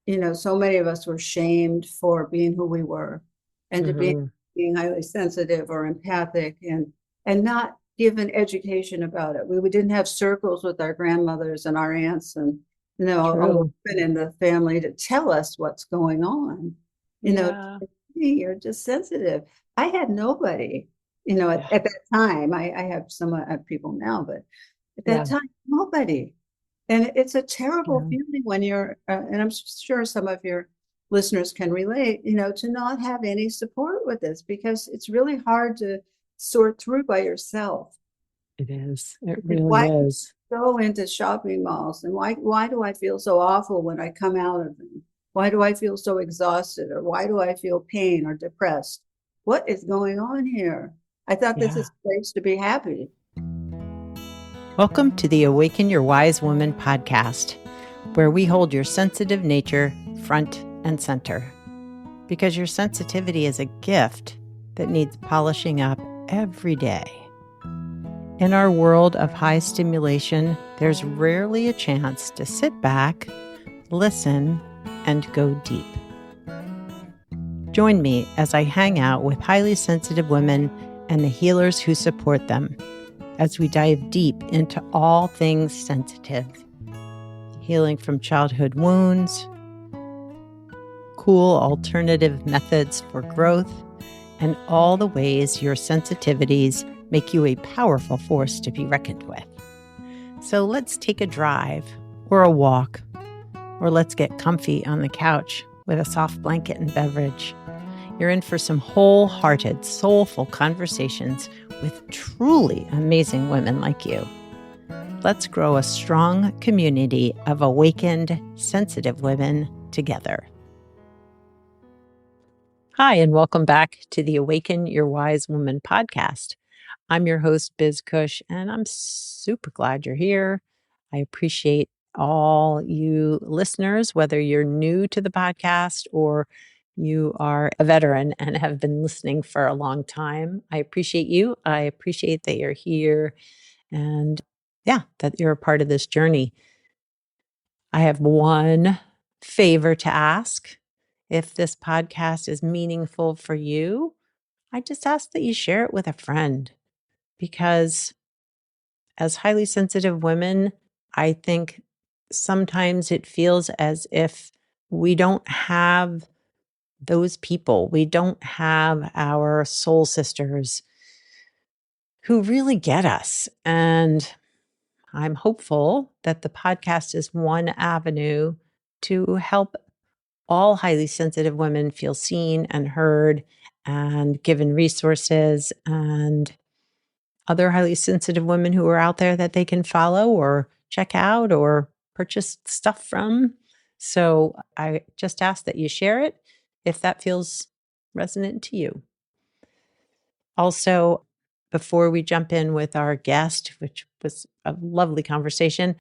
So many of us were shamed for being who we were and to Hmm. being highly sensitive or empathic and not given education about it. We didn't have circles with our grandmothers and our aunts and a True. woman in the family to tell us what's going on. You know, Yeah. "Hey, you're just sensitive." I had nobody, Yeah. at that time. I have some people now, but at that Yeah. time, nobody. And it's a terrible Yeah. feeling when and I'm sure some of your listeners can relate, to not have any support with this because it's really hard to sort through by yourself. It is. It Like, really why do is. I go into shopping malls and why do I feel so awful when I come out of them? Why do I feel so exhausted or why do I feel pain or depressed? What is going on here? I thought this Yeah. is a place to be happy. Welcome to the Awaken Your Wise Woman podcast, where we hold your sensitive nature front and center. Because your sensitivity is a gift that needs polishing up every day. In our world of high stimulation, there's rarely a chance to sit back, listen, and go deep. Join me as I hang out with highly sensitive women and the healers who support them as we dive deep into all things sensitive, healing from childhood wounds, cool alternative methods for growth, and all the ways your sensitivities make you a powerful force to be reckoned with. So let's take a drive or a walk, or let's get comfy on the couch with a soft blanket and beverage. You're in for some wholehearted, soulful conversations with truly amazing women like you. Let's grow a strong community of awakened, sensitive women together. Hi, and welcome back to the Awaken Your Wise Woman podcast. I'm your host, Biz Cush, and I'm super glad you're here. I appreciate all you listeners, whether you're new to the podcast or you are a veteran and have been listening for a long time. I appreciate you. I appreciate that you're here and yeah, that you're a part of this journey. I have one favor to ask. If this podcast is meaningful for you, I just ask that you share it with a friend because as highly sensitive women, I think sometimes it feels as if we don't have those people. We don't have our soul sisters who really get us. And I'm hopeful that the podcast is one avenue to help all highly sensitive women feel seen and heard and given resources and other highly sensitive women who are out there that they can follow or check out or purchase stuff from. So I just ask that you share it if that feels resonant to you. Also, before we jump in with our guest, which was a lovely conversation,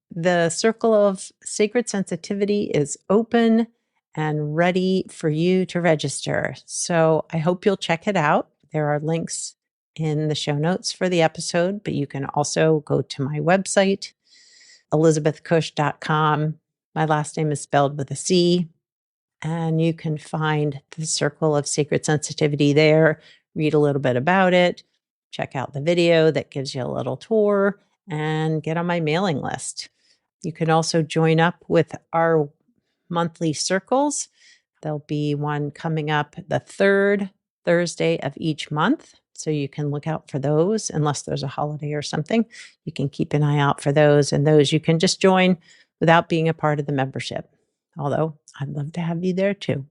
the circle of sacred sensitivity is open and ready for you to register. So I hope you'll check it out. There are links in the show notes for the episode, but you can also go to my website, elizabethcush.com. My last name is spelled with a C, and you can find the circle of sacred sensitivity there, read a little bit about it, check out the video that gives you a little tour, and get on my mailing list. You can also join up with our monthly circles. There'll be one coming up the third Thursday of each month. So you can look out for those unless there's a holiday or something. You can keep an eye out for those, and those you can just join without being a part of the membership. Although I'd love to have you there too.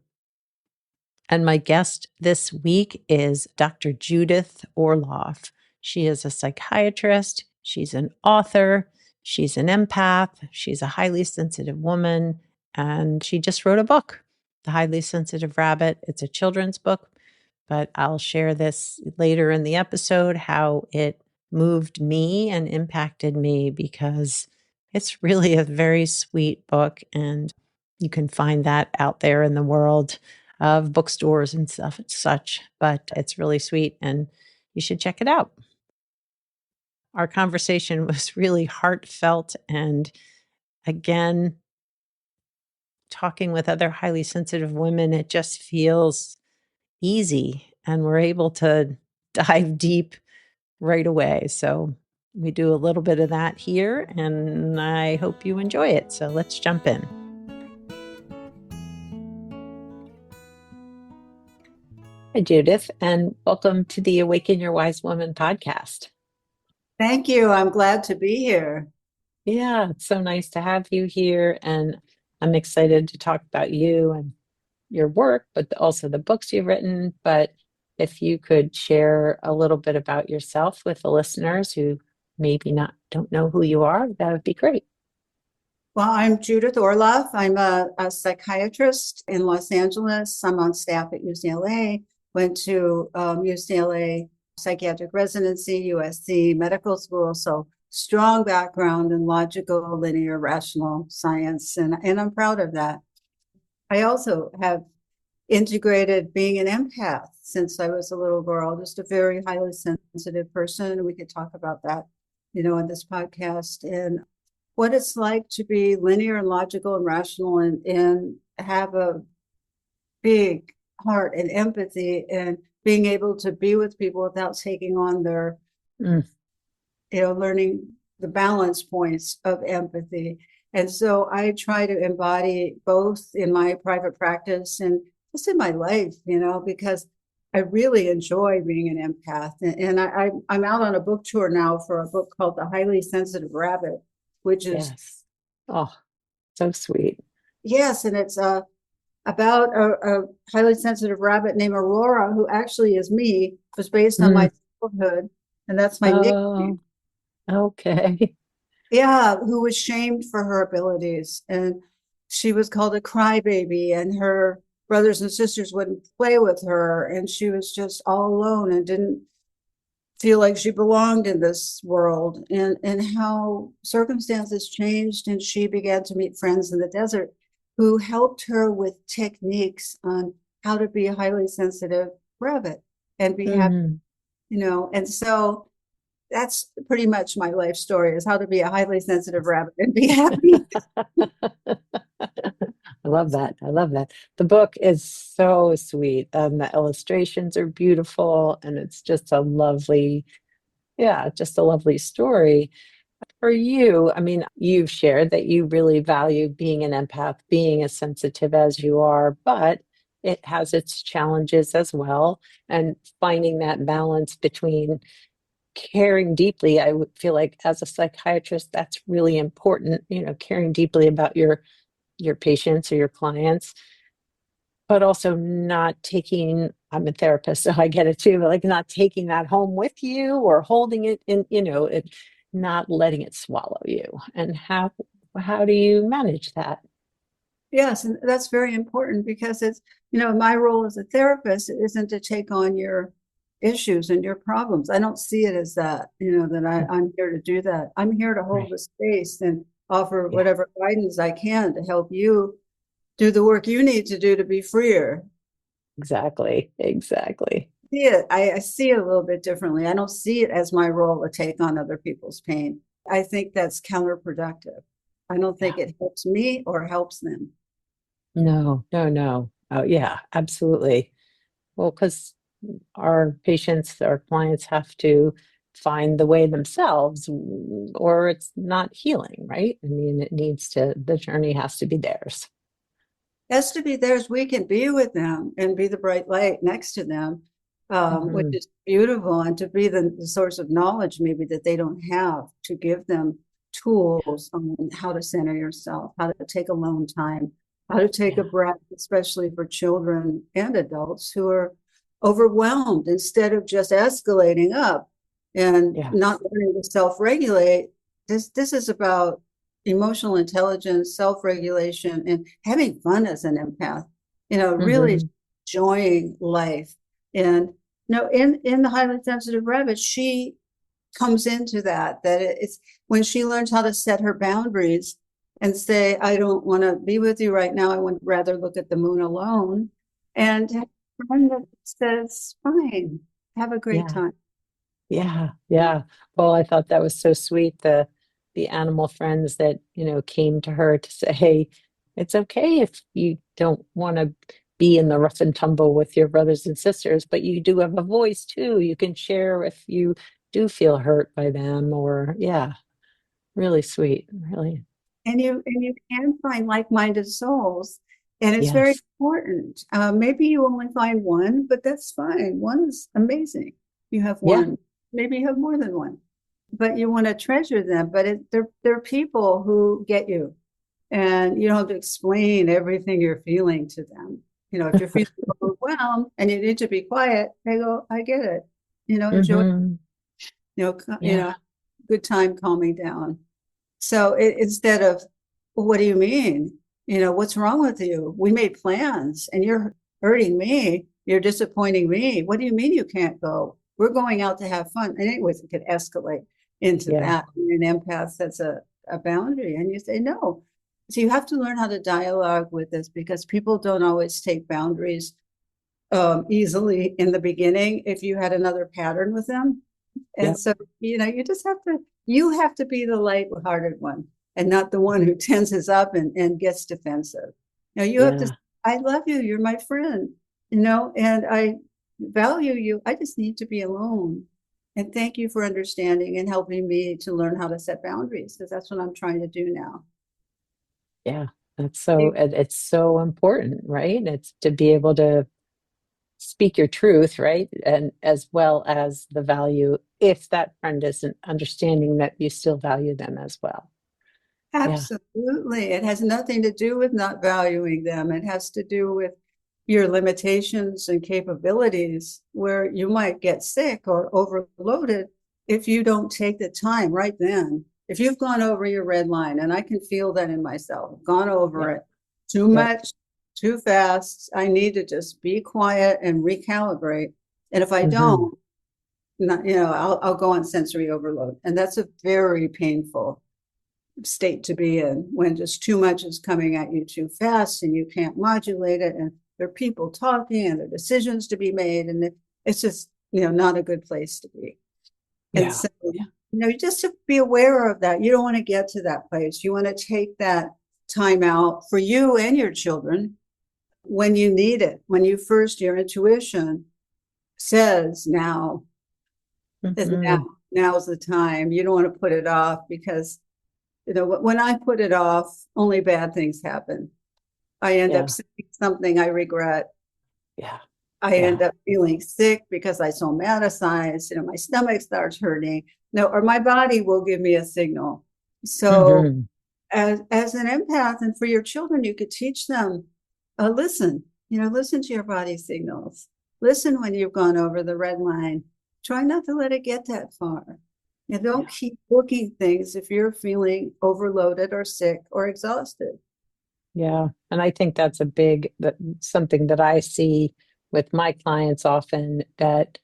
And my guest this week is Dr. Judith Orloff. She is a psychiatrist, she's an author, she's an empath, she's a highly sensitive woman, and she just wrote a book, The Highly Sensitive Rabbit. It's a children's book, but I'll share this later in the episode how it moved me and impacted me because it's really a very sweet book and you can find that out there in the world of bookstores and stuff and such, but it's really sweet and you should check it out. Our conversation was really heartfelt and again talking with other highly sensitive women, it just feels easy and we're able to dive deep right away. So we do a little bit of that here, and I hope you enjoy it. So let's jump in. Hi, Judith, and welcome to the Awaken Your Wise Woman podcast. Thank you. I'm glad to be here. Yeah, it's so nice to have you here. And I'm excited to talk about you and your work, but also the books you've written. But if you could share a little bit about yourself with the listeners who maybe not don't know who you are, that would be great. Well, I'm Judith Orloff. I'm a psychiatrist in Los Angeles. I'm on staff at UCLA, went to UCLA psychiatric residency, USC medical school. So strong background in logical, linear, rational science. And I'm proud of that. I also have integrated being an empath since I was a little girl, just a very highly sensitive person. We could talk about that, in this podcast. And what it's like to be linear and logical and rational and have a big heart and empathy and being able to be with people without taking on their, learning the balance points of empathy. And so I try to embody both in my private practice and just in my life, because I really enjoy being an empath. And I'm out on a book tour now for a book called The Highly Sensitive Rabbit, which is Yes. Oh, so sweet. Yes, and it's about a highly sensitive rabbit named Aurora, who actually is me. It was based on my childhood, and that's my nickname. Okay. Yeah, who was shamed for her abilities, and she was called a crybaby, and her brothers and sisters wouldn't play with her, and she was just all alone and didn't feel like she belonged in this world, and how circumstances changed and she began to meet friends in the desert who helped her with techniques on how to be a highly sensitive rabbit and be happy, and so that's pretty much my life story, is how to be a highly sensitive rabbit and be happy. I love that. I love that. The book is so sweet. The illustrations are beautiful, and it's just a lovely, just a lovely story. For you, I mean, you've shared that you really value being an empath, being as sensitive as you are, but it has its challenges as well. And finding that balance between caring deeply, I would feel like as a psychiatrist, that's really important, caring deeply about your patients or your clients, but also not taking, I'm a therapist, so I get it too, but like not taking that home with you or holding it in, not letting it swallow you. And how do you manage that? Yes, and that's very important because it's, my role as a therapist isn't to take on your issues and your problems. I don't see it as that, that I'm here to do that. I'm here to hold the space and offer whatever guidance I can to help you do the work you need to do to be freer. Exactly. I see it a little bit differently. I don't see it as my role to take on other people's pain. I think that's counterproductive. I don't think it helps me or helps them. No. Oh, yeah, absolutely. Well, because our patients, our clients have to find the way themselves, or it's not healing, right? I mean, the journey has to be theirs. Has to be theirs. We can be with them and be the bright light next to them, which is beautiful, and to be the source of knowledge maybe that they don't have, to give them tools on how to center yourself, how to take alone time, how to take a breath, especially for children and adults who are overwhelmed, instead of just escalating up and not learning to self-regulate. This is about emotional intelligence, self-regulation, and having fun as an empath, really enjoying life. And in the highly sensitive rabbit, she comes into that it's when she learns how to set her boundaries and say, I don't want to be with you right now. I would rather look at the moon alone. And have a friend that says, fine, have a great time. Yeah. Well, I thought that was so sweet. The animal friends that, came to her to say, It's okay if you don't want to be in the rough and tumble with your brothers and sisters, but you do have a voice too. You can share if you do feel hurt by them, or yeah, really sweet. Really. And you can find like-minded souls, and it's very Yes. important. Maybe you only find one, but that's fine. One is amazing. You have Yeah. one. Maybe you have more than one, but you want to treasure them. But they're people who get you, and you don't have to explain everything you're feeling to them. If you're feeling overwhelmed and you need to be quiet, they go, "I get it." Enjoy. Hmm. You know, you Yeah. know, good time calming down. So instead of, well, what do you mean? What's wrong with you? We made plans and you're hurting me. You're disappointing me. What do you mean you can't go? We're going out to have fun. And anyways, it could escalate into Yeah. that. And an empath sets a boundary and you say no. So you have to learn how to dialogue with this because people don't always take boundaries easily in the beginning if you had another pattern with them. And Yep. so, you have to be the light-hearted one and not the one who tenses up and gets defensive. You have to, Yeah. I love you, you're my friend, and I value you. I just need to be alone. And thank you for understanding and helping me to learn how to set boundaries because that's what I'm trying to do now. Yeah. It's so important, right? It's to be able to speak your truth, right? And as well as the value, if that friend isn't understanding that you still value them as well. Yeah. Absolutely. It has nothing to do with not valuing them. It has to do with your limitations and capabilities, where you might get sick or overloaded if you don't take the time right then. If you've gone over your red line, and I can feel that in myself, gone over Yep. it too Yep. much, too fast, I need to just be quiet and recalibrate. And if I Hmm. don't, I'll go on sensory overload. And that's a very painful state to be in when just too much is coming at you too fast and you can't modulate it, and there are people talking and there are decisions to be made, and it's just not a good place to be. And Yeah. so Yeah. you just have to be aware of that. You don't want to get to that place. You want to take that time out for you and your children when you need it, when your intuition says now is now. Hmm. Now's the time. You don't want to put it off because when I put it off, only bad things happen. I end up Yeah. saying something I regret. Yeah. I end Yeah. up feeling sick because I somatize. My stomach starts hurting. No, or my body will give me a signal. So, Hmm. as an empath, and for your children, you could teach them, listen. Listen to your body signals. Listen when you've gone over the red line. Try not to let it get that far. Don't Yeah. keep booking things if you're feeling overloaded or sick or exhausted. Yeah. And I think that's something that I see with my clients often, that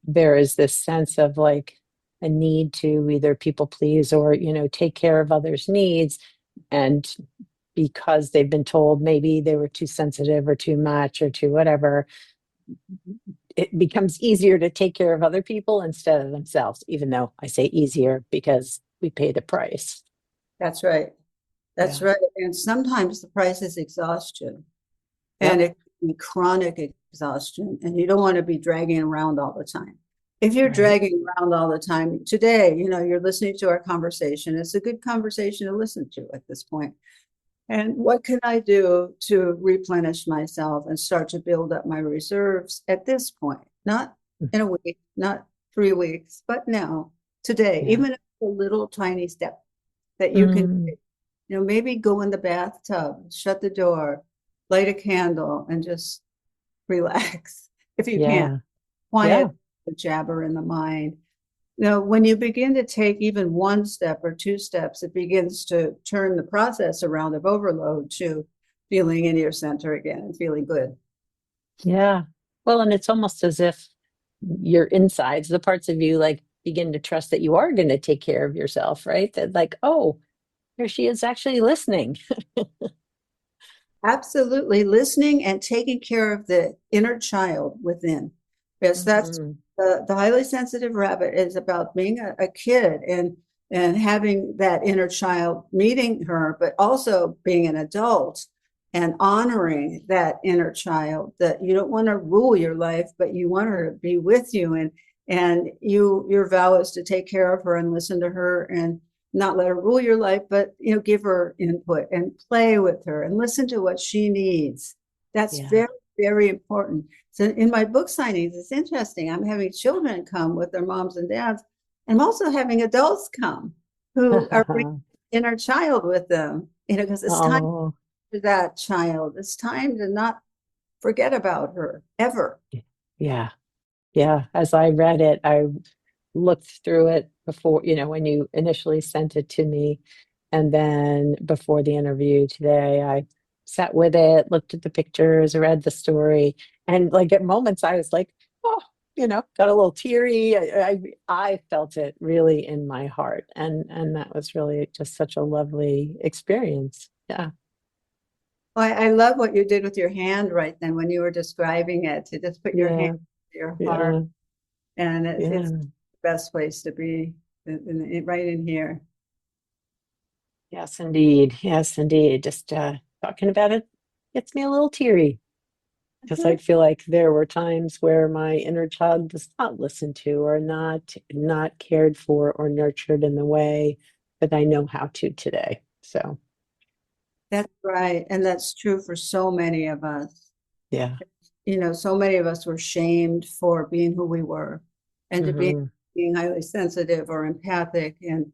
there is this sense of like a need to either people please or, take care of others' needs. And because they've been told maybe they were too sensitive or too much or too whatever, it becomes easier to take care of other people instead of themselves, even though I say easier because we pay the price. That's right. That's Yeah. right. And sometimes the price is exhaustion, and Yep. it can be chronic exhaustion, and you don't want to be dragging around all the time. If you're Right. dragging around all the time today, you're listening to our conversation. It's a good conversation to listen to at this point. And what can I do to replenish myself and start to build up my reserves at this point? Not in a week, not 3 weeks, but now, today, Yeah. even if it's a little tiny step that you can, Mm, maybe go in the bathtub, shut the door, light a candle, and just relax if you can. yeah. Yeah. Quiet the jabber in the mind. When you begin to take even one step or two steps, it begins to turn the process around of overload to feeling in your center again and feeling good. Yeah. Well, and it's almost as if your insides, the parts of you, like begin to trust that you are going to take care of yourself, right? That like, oh, here she is actually listening. Absolutely. Listening and taking care of the inner child within. Yes, that's Hmm. the highly sensitive rabbit is about being a kid and and having that inner child meeting her, but also being an adult and honoring that inner child, that you don't want to rule your life, but you want her to be with you. And your vow is to take care of her and listen to her and not let her rule your life, but give her input and play with her and listen to what she needs. That's Yeah. very, very important. So in my book signings, it's interesting. I'm having children come with their moms and dads. I'm also having adults come who are bringing inner child with them, because it's time Oh, for that child. It's time to not forget about her ever. yeah. Yeah. As I read it, I looked through it before, when you initially sent it to me. And then before the interview today, I sat with it, looked at the pictures, read the story. And like at moments, I was like, oh, got a little teary. I felt it really in my heart. And that was really just such a lovely experience. Yeah. Well, I love what you did with your hand right then when you were describing it, to just put your hand Yeah. to your heart. Yeah. And it's Yeah. the best place to be, right in here. Yes, indeed. Yes, indeed. Just talking about it gets me a little teary because I feel like there were times where my inner child was not listened to or not cared for or nurtured in the way that I know how to today. So, That's right. And that's true for so many of us. yeah. So many of us were shamed for being who we were and to Hmm. being highly sensitive or empathic and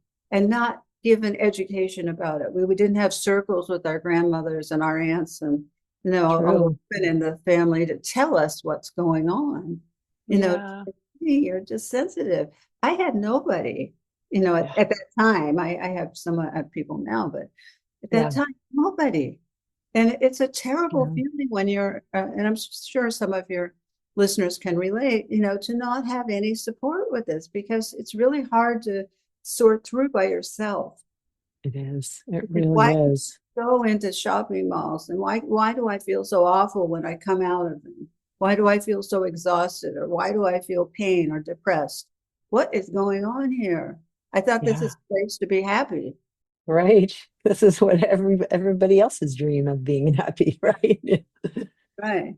not given education about it. We didn't have circles with our grandmothers and our aunts and a True. woman in the family to tell us what's going on. Yeah. Hey, you're just sensitive. I had nobody, Yeah. at that time. I have some people now, but at that Yeah. time, nobody. And it's a terrible Yeah. feeling when and I'm sure some of your listeners can relate, to not have any support with this because it's really hard to sort through by yourself. It is. It Like, really why is. go into shopping malls and why do I feel so awful when I come out of them? Why do I feel so exhausted, or why do I feel pain or depressed? What is going on here? I thought this Yeah. is a place to be happy. Right. This is what everybody else's dream of being happy, right? Right. Right.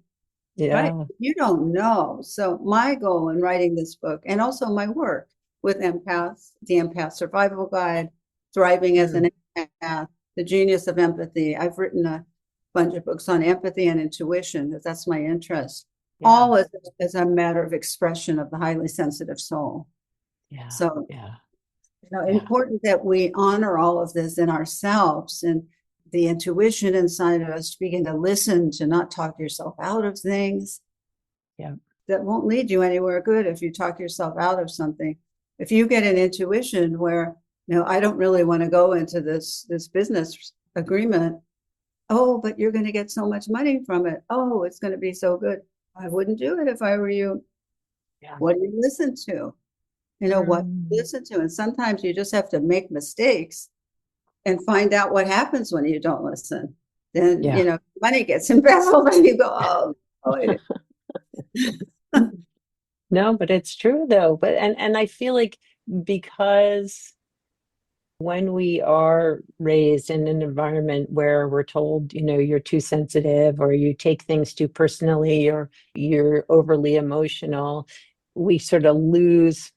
Yeah. You don't know. So my goal in writing this book and also my work with empaths, the Empath Survival Guide, Thriving as Mm. an Empath, The Genius of Empathy. I've written a bunch of books on empathy and intuition because that's my interest. Yeah. All as a matter of expression of the highly sensitive soul. Yeah. So Yeah. Yeah. important that we honor all of this in ourselves and the intuition inside of us to begin to listen, to not talk yourself out of things Yeah. that won't lead you anywhere good if you talk yourself out of something. If you get an intuition where, I don't really want to go into this business agreement. Oh, but you're going to get so much money from it. Oh, it's going to be so good. I wouldn't do it if I were you. Yeah. What do you listen to? What you Mm. listen to. And sometimes you just have to make mistakes and find out what happens when you don't listen. Then, Yeah. money gets embezzled and you go, oh. No, but it's true though. But and I feel like because when we are raised in an environment where we're told, you're too sensitive or you take things too personally or you're overly emotional, we sort of lose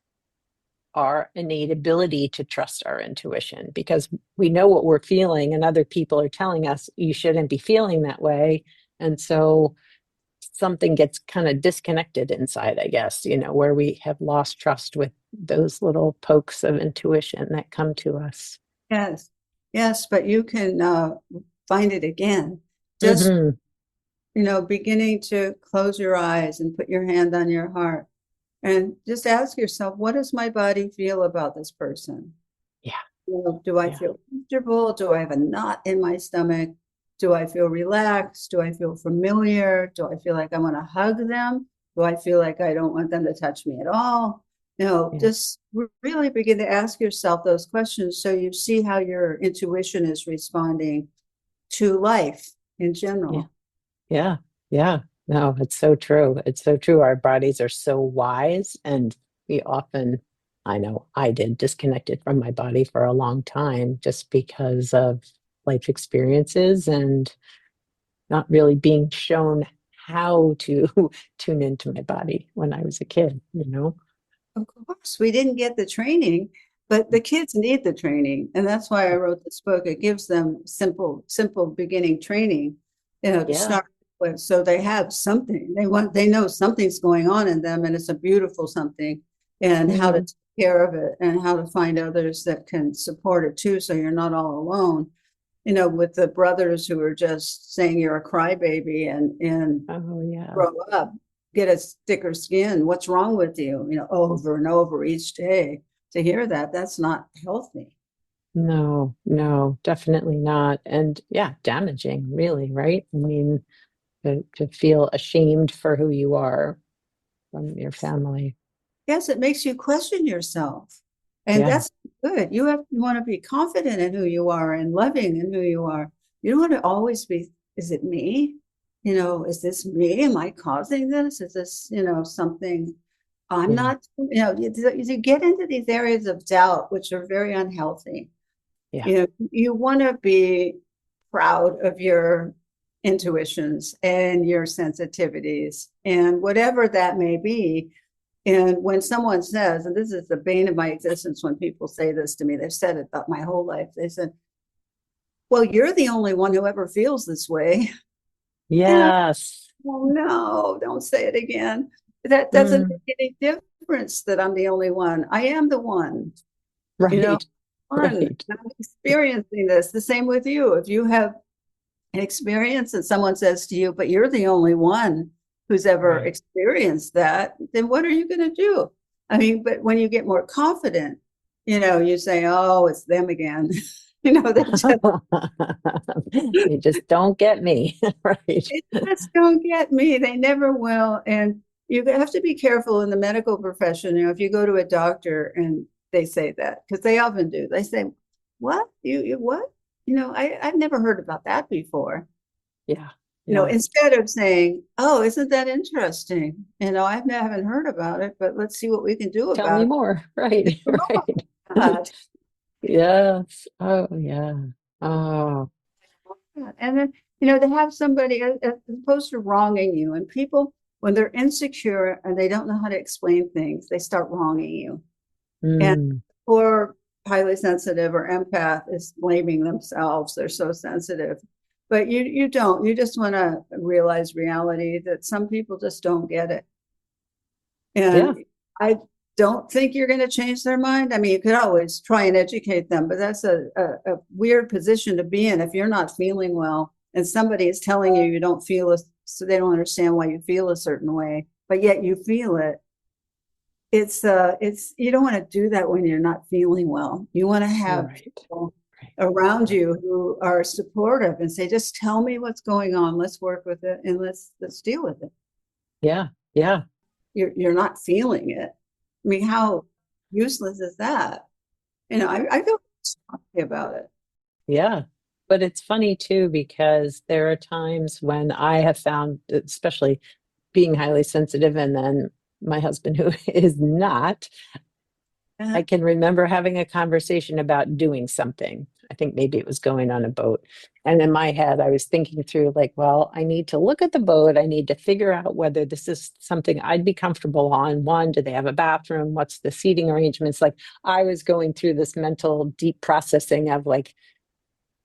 our innate ability to trust our intuition because we know what we're feeling and other people are telling us you shouldn't be feeling that way. And so something gets kind of disconnected inside, I guess, where we have lost trust with those little pokes of intuition that come to us. Yes, yes, but you can find it again. Just, Hmm. beginning to close your eyes and put your hand on your heart and just ask yourself, what does my body feel about this person? Yeah. Do I Yeah. feel comfortable? Do I have a knot in my stomach? Do I feel relaxed? Do I feel familiar? Do I feel like I want to hug them? Do I feel like I don't want them to touch me at all? Yeah. Just really begin to ask yourself those questions so you see how your intuition is responding to life in Yeah. general. Yeah. Yeah. No, it's so true. It's so true. Our bodies are so wise and we often I know I did, disconnected from my body for a long time just because of life experiences and not really being shown how to tune into my body when I was a kid, you know? Of course, we didn't get the training, but the kids need the training. And that's why I wrote this book. It gives them simple beginning training, to Yeah. start with. So they have something. They know something's going on in them, and it's a beautiful something, and how to Mm. take care of it and how to find others that can support it too. So you're not all alone. With the brothers who are just saying you're a crybaby and Oh, yeah. grow up, get a thicker skin. What's wrong with you? Over and over each day. To hear that, that's not healthy. No, no, definitely not. And yeah, damaging, really, right? I mean, to feel ashamed for who you are from your family. Yes, it makes you question yourself. And Yeah. that's good. You want to be confident in who you are and loving in who you are. You don't want to always be, is it me? Is this me? Am I causing this? Is this, something I'm Yeah. not, you get into these areas of doubt, which are very unhealthy. Yeah. You want to be proud of your intuitions and your sensitivities and whatever that may be. And when someone says, and this is the bane of my existence when people say this to me, they've said it my whole life. They said, well, you're the only one who ever feels this way. And I, Yes. oh no, don't say it again. That doesn't Mm, make any difference that I'm the only one. I am the one, you know, right. one. Right. I'm experiencing this. The same with you. If you have an experience and someone says to you, but you're the only one who's ever Right. experienced that, then what are you going to do? I mean, but when you get more confident, you say, oh, it's them again. They They just don't get me. Right. just don't get me. They never will. And you have to be careful in the medical profession. If you go to a doctor and they say that, because they often do, they say, what? You what? I've never heard about that before. Yeah. Yeah. Instead of saying, "Oh, isn't that interesting?" I haven't heard about it, but let's see what we can do Tell me about more. Right. Right. it. Yes. Oh, yeah. Oh, And then, they have somebody as opposed to wronging you. And people, when they're insecure and they don't know how to explain things, they start wronging you. And mm, or highly sensitive or empath is blaming themselves. They're so sensitive. But you don't. You just want to realize reality that some people just don't get it. yeah. And I don't think you're going to change their mind. I mean, you could always try and educate them, but that's a weird position to be in if you're not feeling well and somebody is telling you you don't feel it, so they don't understand why you feel a certain way, but yet you feel it. It's you don't want to do that when you're not feeling well. You want to have Right. people Right. around Right. you who are supportive and say, just tell me what's going on. Let's work with it and let's deal with it. Yeah. Yeah. You're not feeling it. I mean, how useless is that? I feel strongly about it. Yeah. But it's funny too, because there are times when I have found, especially being highly sensitive, and then my husband, who is not, I Uh, can remember having a conversation about doing something. I think maybe it was going on a boat. And in my head, I was thinking through, like, well, I need to look at the boat. I need to figure out whether this is something I'd be comfortable on. One, do they have a bathroom? What's the seating arrangements? Like, I was going through this mental deep processing of, like,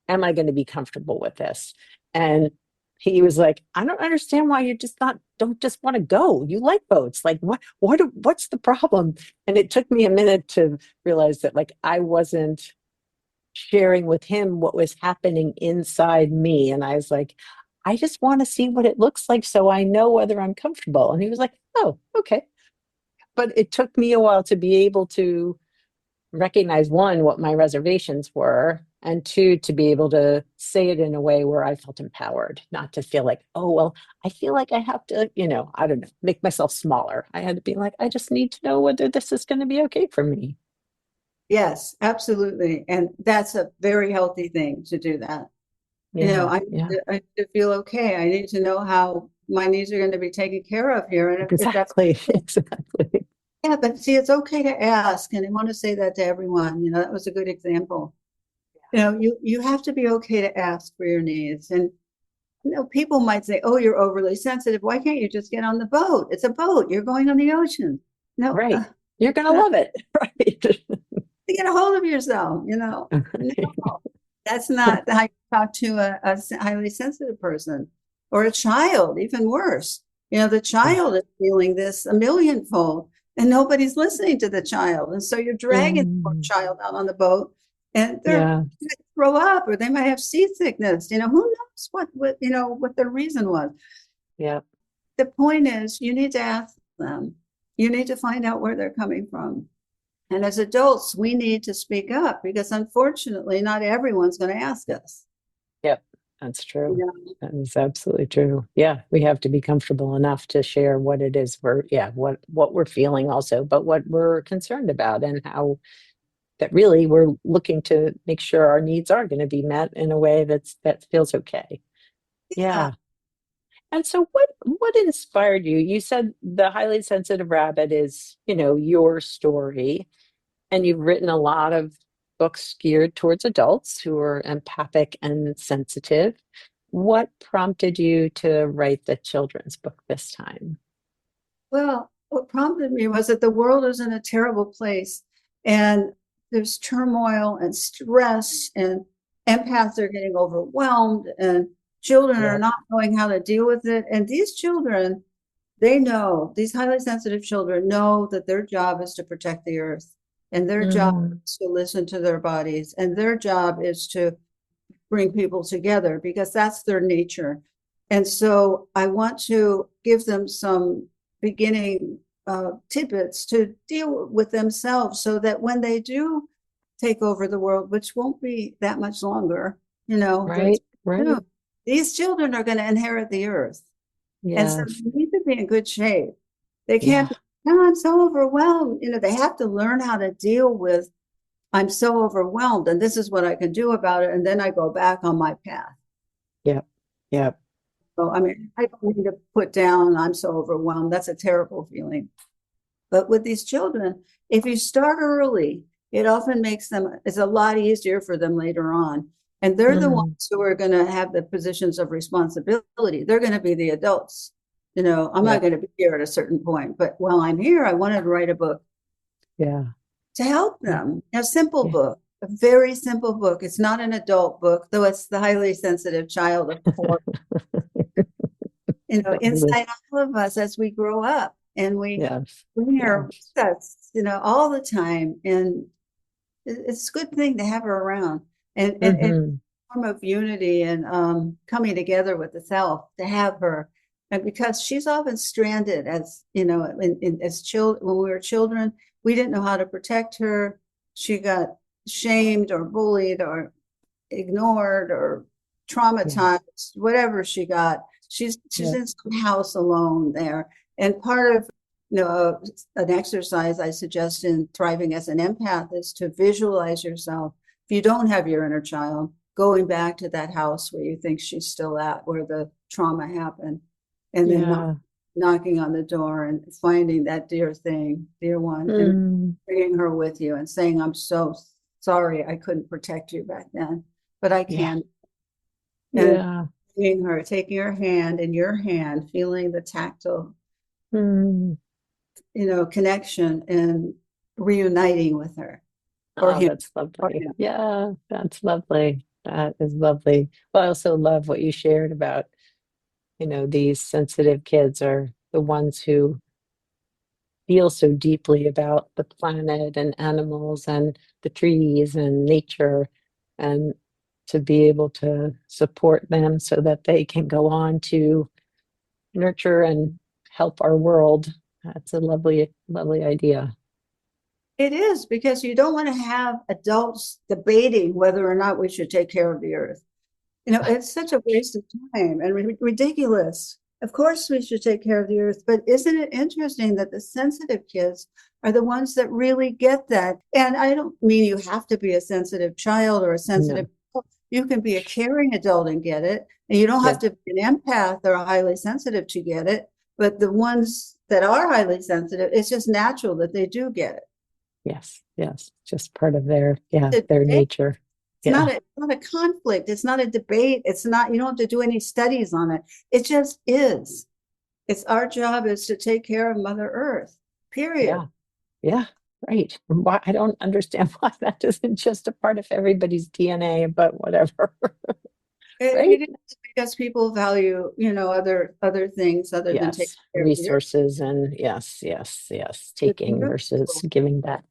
am I going to be comfortable with this? And he was like, I don't understand why you just not don't just want to go. You like boats. Like, what's the problem? And it took me a minute to realize that, like, I wasn't sharing with him what was happening inside me. And I was like, I just want to see what it looks like so I know whether I'm comfortable. And he was like, oh, okay. But it took me a while to be able to recognize, one, what my reservations were, and two, to be able to say it in a way where I felt empowered, not to feel like, oh, well, I feel like I have to, I don't know, make myself smaller. I had to be like, I just need to know whether this is going to be okay for me. yes, absolutely. And that's a very healthy thing to do that. Yeah, yeah, I need to feel okay. I need to know how my needs are going to be taken care of here. And if that's exactly. Exactly. Yeah, but see, it's okay to ask. And I want to say that to everyone. That was a good example. You have to be okay to ask for your needs. And people might say, "Oh, you're overly sensitive. Why can't you just get on the boat? It's a boat. You're going on the ocean." No, Right. You're going to uh, love it. Right. get a hold of yourself. No, that's not how you talk to a highly sensitive person or a child, even worse. The Yeah. child is feeling this a millionfold and nobody's listening to the child. And so you're dragging the poor Mm, child out on the boat and they're yeah. going to throw up or they might have seasickness. Who knows what their reason was. Yeah. The point is you need to ask them. You need to find out where they're coming from. And as adults, we need to speak up because unfortunately, not everyone's going to ask us. Yep. That's You true. know? That is absolutely true. Yeah. We have to be comfortable enough to share what it is what we're feeling also, but what we're concerned about and how that really we're looking to make sure our needs are going to be met in a way that feels okay. Yeah. Yeah. And so what inspired you? You said the highly sensitive rabbit is, your story, and you've written a lot of books geared towards adults who are empathic and sensitive. What prompted you to write the children's book this time? Well, what prompted me was that the world is in a terrible place and there's turmoil and stress and empaths are getting overwhelmed and children are Yep. not knowing how to deal with it. And these children, these highly sensitive children know that their job is to protect the earth and their job Mhm. is to listen to their bodies and their job is to bring people together because that's their nature. And so I want to give them some beginning tidbits to deal with themselves so that when they do take over the world, which won't be that much longer, that's Right, right. soon, these children are going to inherit the earth. And so Yes. they need to be in good shape. They can't Yeah. be, no, I'm so overwhelmed. They have to learn how to deal with I'm so overwhelmed and this is what I can do about it. And then I go back on my path. Yep. Yep. So, I mean, I don't need to put down, I'm so overwhelmed. That's a terrible feeling. But with these children, if you start early, it often it's a lot easier for them later on. And they're the Mm, ones who are going to have the positions of responsibility. They're going to be the adults. I'm not yep. going to be here at a certain point, but while I'm here, I wanted to write a book Yeah. to help Yeah. them. A simple Yeah. book, a very simple book. It's not an adult book, though it's the highly sensitive child, of course, inside all of us as we grow up and we Yes. bring her Yes. with us, all the time. And it's a good thing to have her around and Hmm. form of unity and coming together with the self to have her. And because she's often stranded as, as children, when we were children, we didn't know how to protect her. She got shamed or bullied or ignored or Yeah. traumatized, whatever she got. She's Yeah. in some house alone there. And part of an exercise I suggest in thriving as an empath is to visualize yourself. If you don't have your inner child, going back to that house where you think she's still at, where the trauma happened, and then Yeah. knocking on the door and finding that dear one, and Mm, bringing her with you and saying, I'm so sorry I couldn't protect you back then, but I yeah. can. And Yeah. taking her hand in your hand, feeling the tactile, Mm. connection and reuniting with her or Oh, him that's or lovely. him. Yeah, that's lovely. That is lovely. Well, I also love what you shared about, these sensitive kids are the ones who feel so deeply about the planet and animals and the trees and nature, and to be able to support them so that they can go on to nurture and help our world. That's a lovely, lovely idea. It is because you don't want to have adults debating whether or not we should take care of the earth. It's such a waste of time and ridiculous. Of course, we should take care of the earth, but isn't it interesting that the sensitive kids are the ones that really get that? And I don't mean you have to be a sensitive child or a sensitive, No. you can be a caring adult and get it. And you don't have Yeah. to be an empath or highly sensitive to get it. But the ones that are highly sensitive, it's just natural that they do get it. Yes. Yes. Just part of their, yeah, It's their nature. Yeah. it's not a conflict. It's not a debate. It's not, you don't have to do any studies on it. It just is. It's our job is to take care of Mother Earth, period. Yeah. Yeah. Right. Why I don't understand why that isn't just a part of everybody's DNA, but whatever. Right? It is because people value, other things other than taking Yes. care of the earth. Resources and yes, yes, yes. It's Taking versus beautiful. giving back.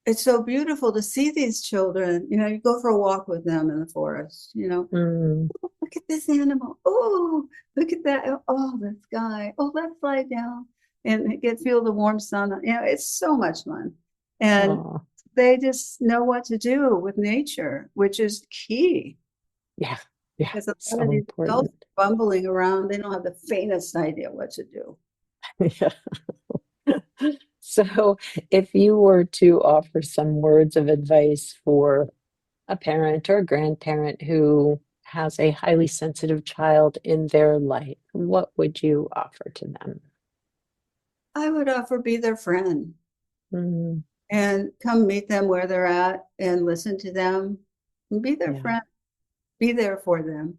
It's so beautiful to see these children. You go for a walk with them in the forest. Mm, Look at this animal. Oh, look at that. Oh, the sky. Oh, let's fly down and feel the warm sun. It's so much fun. And oh, they just know what to do with nature, which is key. yeah. Yeah. Because a lot of So these adults important. bumbling around, they don't have the faintest idea what to do. Yeah. So, if you were to offer some words of advice for a parent or a grandparent who has a highly sensitive child in their life, what would you offer to them? I would offer be their friend Mm, and come meet them where they're at and listen to them and be their yeah, friend, be there for them.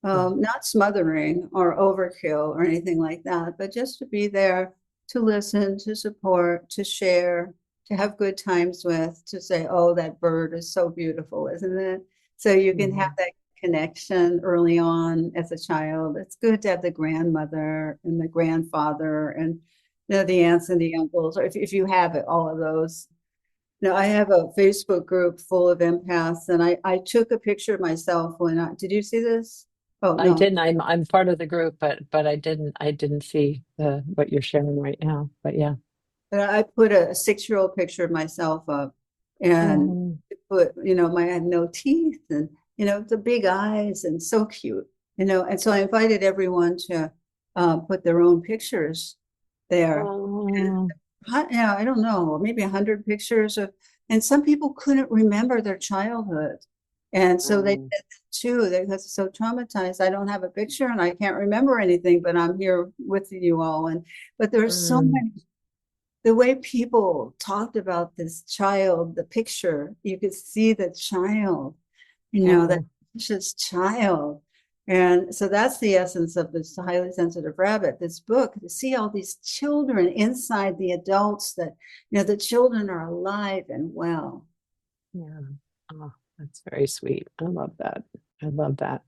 yeah. Not smothering or overkill or anything like that, but just to be there to listen, to support, to share, to have good times with, to say, oh, that bird is so beautiful, isn't it? So you can have Mhm. that connection early on as a child. It's good to have the grandmother and the grandfather and the aunts and the uncles, or if you have it, all of those. I have a Facebook group full of empaths, and I took a picture of myself did you see this? Oh, I no. didn't. I'm part of the group, but I didn't see the what you're sharing right now. But yeah. But I put a 6-year-old picture of myself up and Oh, I had no teeth and, the big eyes and so cute. And so I invited everyone to put their own pictures there. And, oh, yeah, I don't know, maybe 100 pictures and some people couldn't remember their childhood. And so they did oh, that too. They got so traumatized. I don't have a picture and I can't remember anything, but I'm here with you all. But there's so mm, many the way people talked about this child, the picture, you could see the child, that oh, precious child. And so that's the essence of this highly sensitive rabbit, this book, to see all these children inside the adults that, the children are alive and well. yeah. Oh, that's very sweet. I love that. I love that.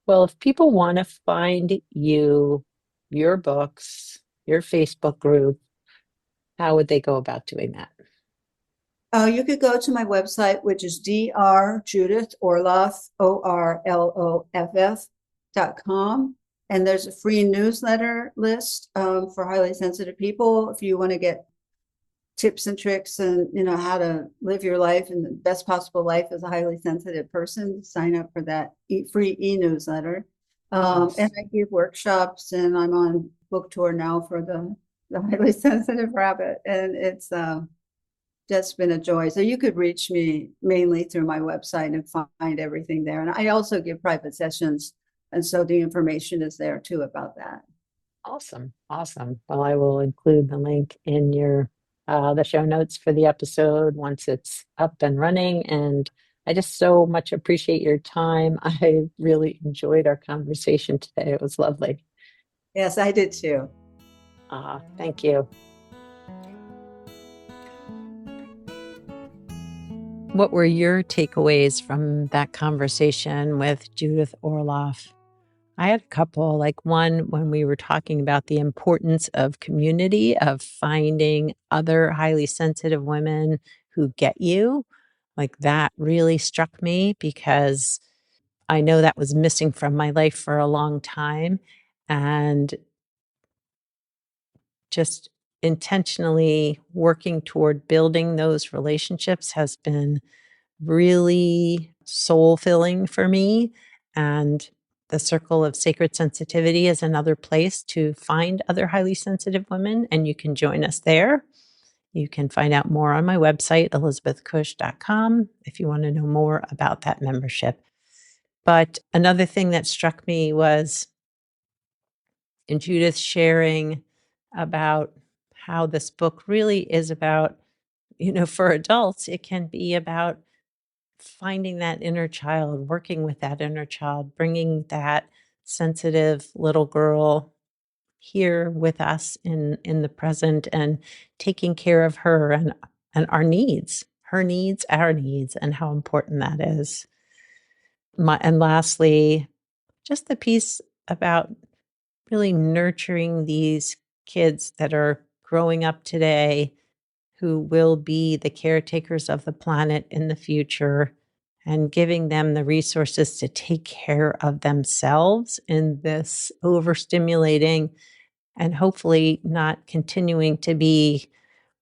Well, if people want to find you, your books, your Facebook group, how would they go about doing that? You could go to my website, which is Judith Orloff, ORLOFF.com. And there's a free newsletter list for highly sensitive people. If you want to get tips and tricks and how to live your life in the best possible life as a highly sensitive person, sign up for that free e-newsletter. And Yes. I give workshops, and I'm on book tour now for the highly sensitive rabbit, and it's just been a joy. So you could reach me mainly through my website and find everything there. And I also give private sessions. And so the information is there too about that. Awesome. Awesome. Well, I will include the link in your the show notes for the episode once it's up and running. And I just so much appreciate your time. I really enjoyed our conversation today. It was lovely. Yes, I did too. Thank you. What were your takeaways from that conversation with Judith Orloff? I had a couple, like one when we were talking about the importance of community, of finding other highly sensitive women who get you. Like that really struck me because I know that was missing from my life for a long time. And just intentionally working toward building those relationships has been really soul filling for me. And the Circle of Sacred Sensitivity is another place to find other highly sensitive women, and you can join us there. You can find out more on my website, elizabethcush.com, if you want to know more about that membership. But another thing that struck me was in Judith sharing about how this book really is about, for adults, it can be about finding that inner child, working with that inner child, bringing that sensitive little girl here with us in the present and taking care of her and our needs, her needs, our needs, and how important that is. And lastly, just the piece about really nurturing these kids that are growing up today who will be the caretakers of the planet in the future, and giving them the resources to take care of themselves in this overstimulating and hopefully not continuing to be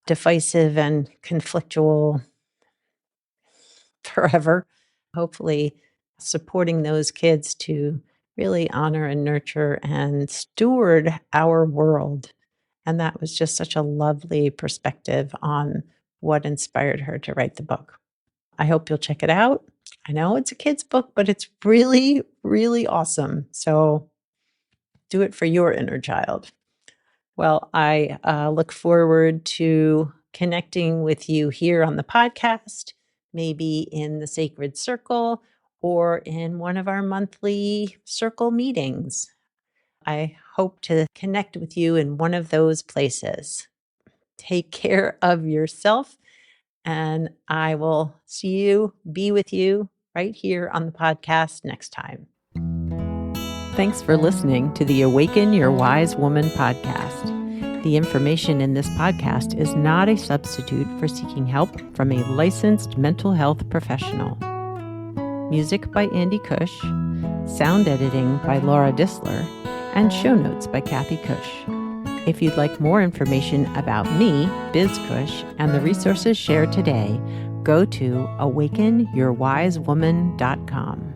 divisive and conflictual forever. Hopefully, supporting those kids to really honor and nurture and steward our world. And that was just such a lovely perspective on what inspired her to write the book. I hope you'll check it out. I know it's a kid's book, but it's really, really awesome. So do it for your inner child. Well, I look forward to connecting with you here on the podcast, maybe in the Sacred Circle or in one of our monthly circle meetings. I hope to connect with you in one of those places. Take care of yourself, and I will be with you right here on the podcast next time. Thanks for listening to the Awaken Your Wise Woman podcast. The information in this podcast is not a substitute for seeking help from a licensed mental health professional. Music by Andy Cush, sound editing by Laura Disler, and show notes by Kathy Cush. If you'd like more information about me, Biz Cush, and the resources shared today, go to awakenyourwisewoman.com.